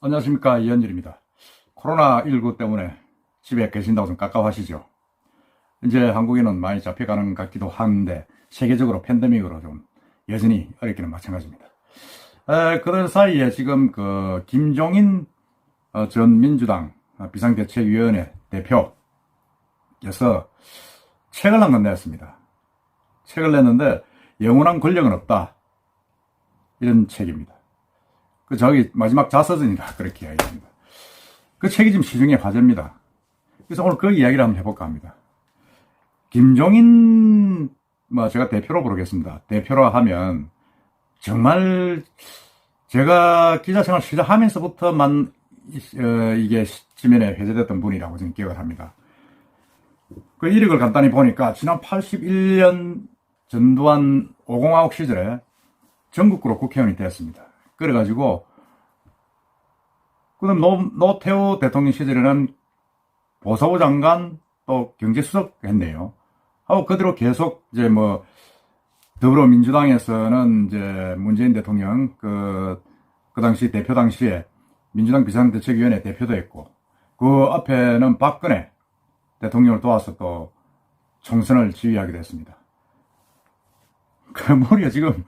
안녕하십니까, 이현일입니다. 코로나19 때문에 집에 계신다고 좀 깝깝하시죠? 이제 한국에는 많이 잡혀가는 것 같기도 한데 세계적으로 팬데믹으로 좀 여전히 어렵기는 마찬가지입니다. 그런 사이에 지금 김종인 전 민주당 비상대책위원회 대표께서 책을 한 권 냈습니다. 책을 냈는데 영원한 권력은 없다, 이런 책입니다. 저기 마지막 자서전이라 그렇게 이야기합니다. 그 책이 지금 시중에 화제입니다. 그래서 오늘 그 이야기를 한번 해볼까 합니다. 김종인, 제가 대표로 부르겠습니다. 대표로 하면 정말 제가 기자생활 시작하면서부터만 이게 지면에 회자됐던 분이라고 저는 기억을 합니다. 그 이력을 간단히 보니까 지난 81년 전두환 5공화국 시절에 전국구로 국회의원이 되었습니다. 그래가지고 그다음 노태우 대통령 시절에는 보사부 장관 또 경제수석 했네요. 하고 그대로 계속 이제 더불어민주당에서는 이제 문재인 대통령 그 당시 대표 당시에 민주당 비상대책위원회 대표도 했고, 그 앞에는 박근혜 대통령을 도와서 또 총선을 지휘하게 됐습니다. 그 머리가 지금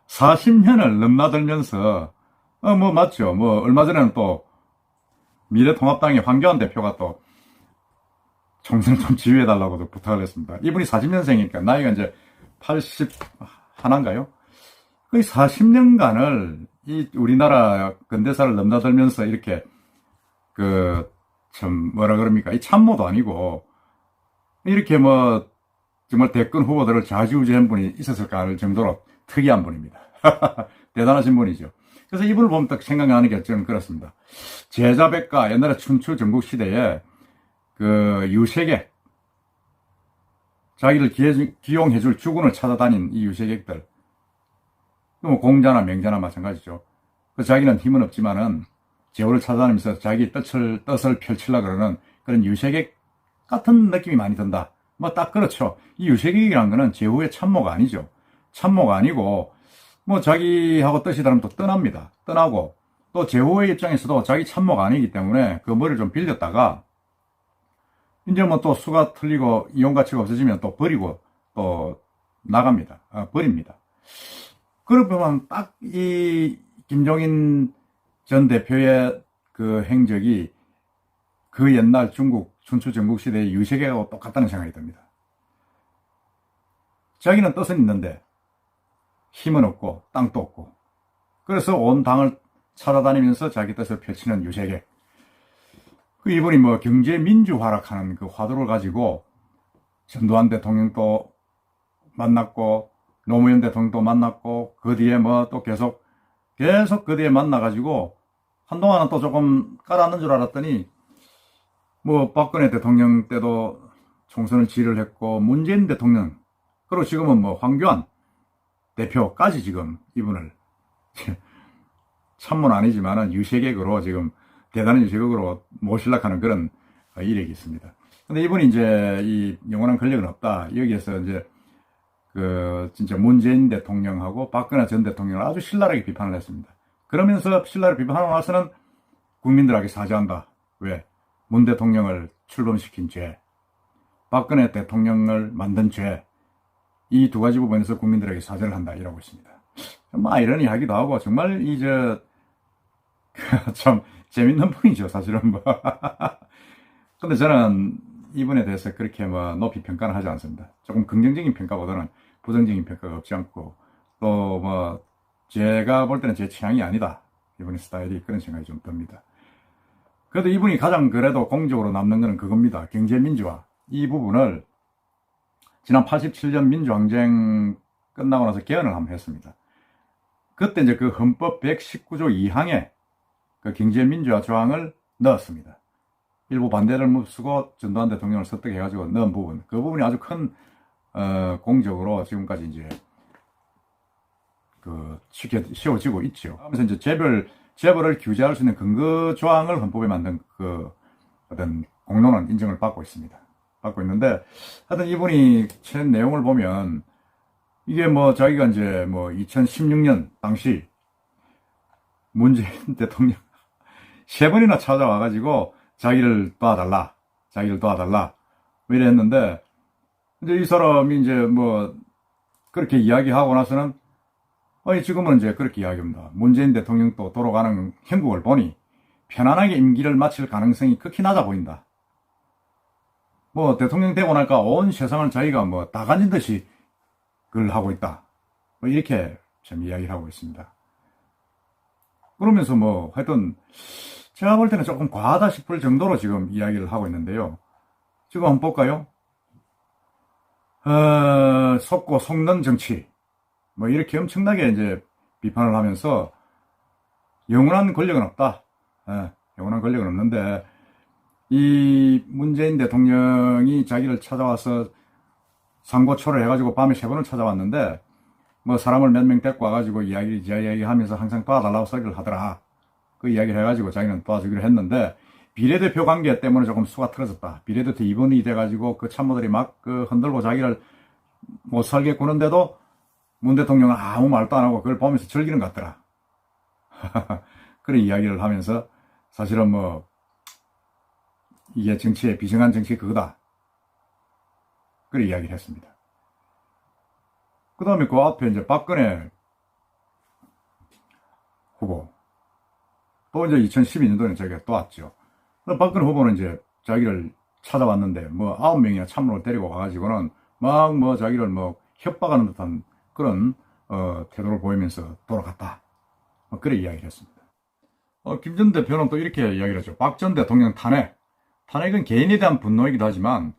40년을 넘나들면서 맞죠. 얼마 전에는 또 미래통합당의 황교안 대표가 또 총선을 좀 지휘해달라고도 부탁을 했습니다. 이분이 40년생이니까 나이가 이제 81인가요? 거의 40년간을 이 우리나라 근대사를 넘나들면서 이렇게 이 참모도 아니고 이렇게 정말 대권 후보들을 좌지우지한 분이 있었을까 할 정도로 특이한 분입니다. 대단하신 분이죠. 그래서 이분을 보면 딱 생각나는 게 저는 그렇습니다. 제자백과 옛날에 춘추 전국시대에 유색액, 자기를 기용해줄 주군을 찾아다닌 이 유색액들, 공자나 맹자나 마찬가지죠. 자기는 힘은 없지만은 제후를 찾아다니면서 자기 뜻을 펼치려고 그러는 그런 유색액 같은 느낌이 많이 든다. 딱 그렇죠. 이 유색액이라는 거는 제후의 참모가 아니죠. 참모가 아니고 자기하고 뜻이 다르면 또 떠납니다. 떠나고 또 제후의 입장에서도 자기 참모가 아니기 때문에 그 머리를 좀 빌렸다가 이제 또 수가 틀리고 이용 가치가 없어지면 또 버리고 또 나갑니다. 버립니다. 그러고 보면 딱 이 김종인 전 대표의 그 행적이 그 옛날 중국 춘추 전국 시대의 유색액하고 똑같다는 생각이 듭니다. 자기는 뜻은 있는데 힘은 없고 땅도 없고, 그래서 온 당을 찾아다니면서 자기 뜻을 펼치는 유색액. 이분이 경제 민주화락하는 그 화두를 가지고 전두환 대통령도 만났고 노무현 대통령도 만났고, 그 뒤에 또 계속 그 뒤에 만나가지고 한동안은 또 조금 깔아앉는 줄 알았더니 박근혜 대통령 때도 총선을 지휘를 했고, 문재인 대통령, 그리고 지금은 황교안 대표까지 지금 이분을 참모는 아니지만은 유색액으로 지금 대단한 유색액으로 모시려고 하는 그런 이력이 있습니다. 근데 이분이 이제 이 영원한 권력은 없다, 여기에서 이제 진짜 문재인 대통령하고 박근혜 전 대통령을 아주 신랄하게 비판을 했습니다. 그러면서 신랄하게 비판하고 나서는 국민들에게 사죄한다. 왜? 문 대통령을 출범시킨 죄, 박근혜 대통령을 만든 죄, 이 두 가지 부분에서 국민들에게 사죄를 한다, 이러고 있습니다. 아이러니하기도 하고 정말 참 재밌는 분이죠, 사실은. 근데 저는 이분에 대해서 그렇게 높이 평가는 하지 않습니다. 조금 긍정적인 평가보다는 부정적인 평가가 없지 않고, 또 제가 볼 때는 제 취향이 아니다, 이분의 스타일이, 그런 생각이 좀 듭니다. 그래도 이분이 가장 그래도 공적으로 남는 거는 그겁니다. 경제민주화. 이 부분을 지난 87년 민주항쟁 끝나고 나서 개헌을 한번 했습니다. 그때 이제 그 헌법 119조 2항에 그 경제민주화 조항을 넣었습니다. 일부 반대를 무쓰고 전두환 대통령을 설득해가지고 넣은 부분, 그 부분이 아주 큰 공적으로 지금까지 이제 씌워지고 있죠. 하면서 이제 재벌을 규제할 수 있는 근거 조항을 헌법에 만든 어떤 공론은 인정을 받고 있습니다. 받고 있는데, 하여튼 이분이 책 내용을 보면 이게 자기가 이제 2016년 당시 문재인 대통령 3번이나 찾아와가지고 자기를 도와달라, 뭐 이랬는데, 이제 이 사람이 이제 뭐, 그렇게 이야기하고 나서는, 아니, 지금은 이제 그렇게 이야기합니다. 문재인 대통령도 돌아가는 형국을 보니 편안하게 임기를 마칠 가능성이 극히 낮아 보인다. 뭐, 대통령 되고 나니까 온 세상을 자기가 뭐, 다 가진 듯이 그걸 하고 있다. 뭐, 이렇게 참 이야기를 하고 있습니다. 그러면서 뭐, 하여튼, 제가 볼 때는 조금 과하다 싶을 정도로 지금 이야기를 하고 있는데요. 지금 한번 볼까요? 속고 속는 정치. 뭐, 이렇게 엄청나게 이제 비판을 하면서, 영원한 권력은 없다. 영원한 권력은 없는데, 이 문재인 대통령이 자기를 찾아와서 상고초를 해가지고 밤에 3번을 찾아왔는데, 뭐, 사람을 몇 명 데리고 와가지고 이야기하면서 항상 도와달라고 소리를 하더라. 그 이야기를 해가지고 자기는 도와주기로 했는데, 비례대표 관계 때문에 조금 수가 틀어졌다. 비례대표 2번이 돼가지고 그 참모들이 막 흔들고 자기를 못 살게 구는데도 문 대통령은 아무 말도 안 하고 그걸 보면서 즐기는 것 같더라. 그런 이야기를 하면서 사실은 뭐, 이게 정치의 비정한 정치 그거다. 그런 이야기를 했습니다. 그 다음에 그 앞에 이제 박근혜 후보. 또 이제 2012년도에 자기가 또 왔죠. 박근혜 후보는 이제 자기를 찾아왔는데 뭐 9명이나 참모를 데리고 와가지고는 막 뭐 자기를 뭐 협박하는 듯한 그런 태도를 보이면서 돌아갔다. 뭐 그런 이야기를 했습니다. 김 전 대표는 또 이렇게 이야기를 하죠. 박 전 대통령 탄핵은 개인에 대한 분노이기도 하지만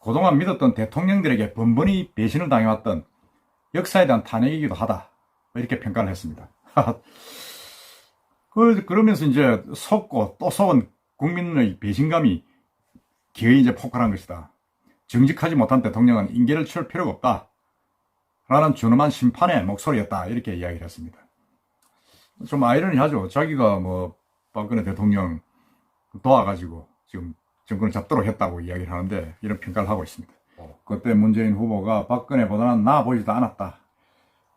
그동안 믿었던 대통령들에게 번번이 배신을 당해왔던 역사에 대한 탄핵이기도 하다. 뭐 이렇게 평가를 했습니다. 그러면서 이제 속고 또 속은 국민의 배신감이 기어이 이제 폭발한 것이다. 정직하지 못한 대통령은 인계를 치를 필요가 없다. 라는 준엄한 심판의 목소리였다. 이렇게 이야기를 했습니다. 좀 아이러니하죠. 자기가 뭐 박근혜 대통령 도와가지고 지금 정권을 잡도록 했다고 이야기를 하는데 이런 평가를 하고 있습니다. 그때 문재인 후보가 박근혜보다는 나아 보이지도 않았다.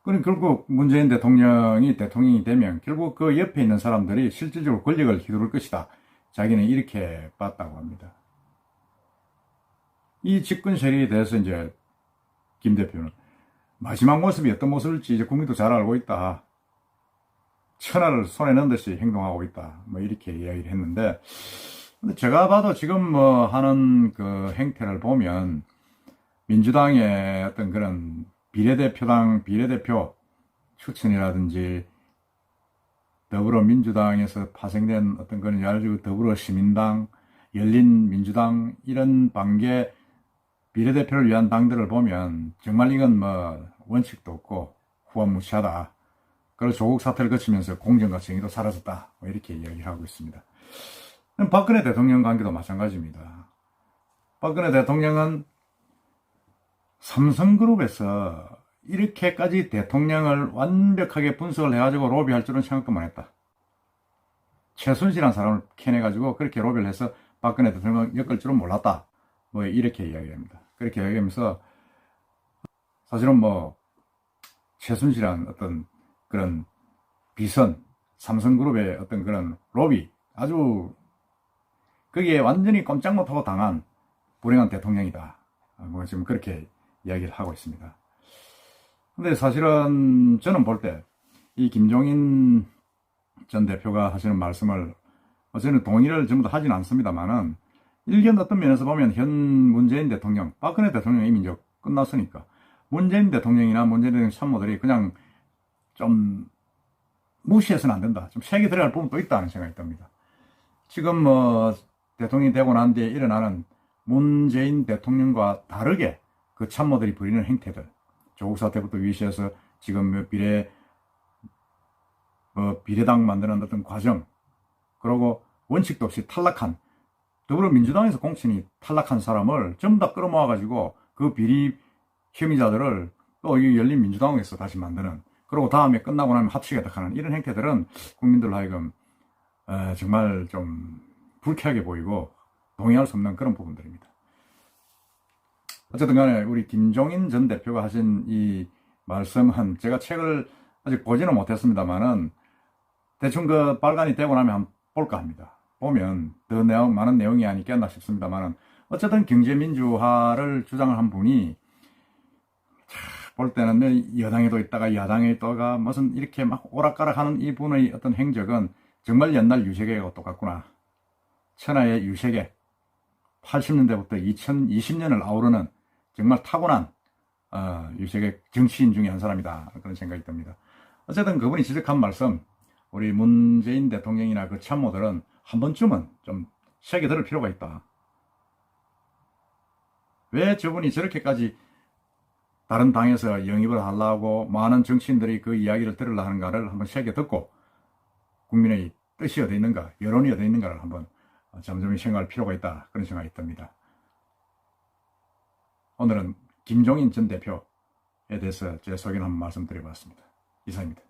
그럼 결국 문재인 대통령이 되면 결국 그 옆에 있는 사람들이 실질적으로 권력을 휘두를 것이다. 자기는 이렇게 봤다고 합니다. 이 집권 세력에 대해서 이제 김 대표는 마지막 모습이 어떤 모습일지 이제 국민도 잘 알고 있다. 천하를 손에 넣은 듯이 행동하고 있다. 뭐 이렇게 이야기를 했는데, 근데 제가 봐도 지금 뭐 하는 그 행태를 보면 민주당의 어떤 그런 비례대표 추천이라든지 더불어민주당에서 파생된 어떤 그런 아주 더불어시민당, 열린민주당 이런 반개 비례대표를 위한 당들을 보면 정말 이건 뭐 원칙도 없고 후원무시하다. 그래서 조국 사태를 거치면서 공정과 정의도 사라졌다. 뭐 이렇게 이야기를 하고 있습니다. 박근혜 대통령 관계도 마찬가지입니다. 박근혜 대통령은 삼성그룹에서 이렇게까지 대통령을 완벽하게 분석을 해가지고 로비할 줄은 생각도 못했다. 최순실이라는 사람을 캐내가지고 그렇게 로비를 해서 박근혜 대통령을 엮을 줄은 몰랐다. 뭐 이렇게 이야기합니다. 그렇게 이야기하면서 사실은 뭐 최순실이라는 어떤 그런 비선, 삼성그룹의 어떤 그런 로비, 아주 거기에 완전히 꼼짝 못하고 당한 불행한 대통령이다. 뭐 지금 그렇게 이야기를 하고 있습니다. 근데 사실은 저는 볼 때 이 김종인 전 대표가 하시는 말씀을 저는 동의를 전부 다 하진 않습니다만은 일견 어떤 면에서 보면 현 문재인 대통령, 박근혜 대통령이 이미 이제 끝났으니까 문재인 대통령이나 문재인 대통령 참모들이 그냥 좀 무시해서는 안 된다. 좀 색이 들어갈 부분도 있다는 생각이 듭니다. 지금 뭐 대통령이 되고 난 뒤에 일어나는 문재인 대통령과 다르게 그 참모들이 부리는 행태들, 조국 사태부터 위시해서 지금 비례당 만드는 어떤 과정, 그리고 원칙도 없이 탈락한 더불어민주당에서 공천이 탈락한 사람을 전부 다 끌어모아가지고 그 비리 혐의자들을 또 이 열린민주당에서 다시 만드는, 그리고 다음에 끝나고 나면 합치겠다 하는 이런 행태들은 국민들로 하여금 정말 좀 불쾌하게 보이고 동의할 수 없는 그런 부분들입니다. 어쨌든 간에 우리 김종인 전 대표가 하신 이 말씀은 제가 책을 아직 보지는 못했습니다만은 대충 그 발간이 되고 나면 한번 볼까 합니다. 보면 더 많은 내용이 아니겠나 싶습니다만은 어쨌든 경제민주화를 주장을 한 분이 볼 때는 여당에도 있다가 야당에 있다가 무슨 이렇게 막 오락가락하는 이분의 어떤 행적은 정말 옛날 유세계하고 똑같구나. 천하의 유세계 80년대부터 2020년을 아우르는 정말 타고난 유세계 정치인 중에 한 사람이다. 그런 생각이 듭니다. 어쨌든 그분이 지적한 말씀, 우리 문재인 대통령이나 그 참모들은 한 번쯤은 좀 새겨 들을 필요가 있다. 왜 저분이 저렇게까지 다른 당에서 영입을 하려고 많은 정치인들이 그 이야기를 들으려 하는가를 한번 새겨 듣고 국민의 뜻이 어디 있는가, 여론이 어디 있는가를 한번 잠잠히 생각할 필요가 있다. 그런 생각이 듭니다. 오늘은 김종인 전 대표에 대해서 제 소견을 한번 말씀드려봤습니다. 이상입니다.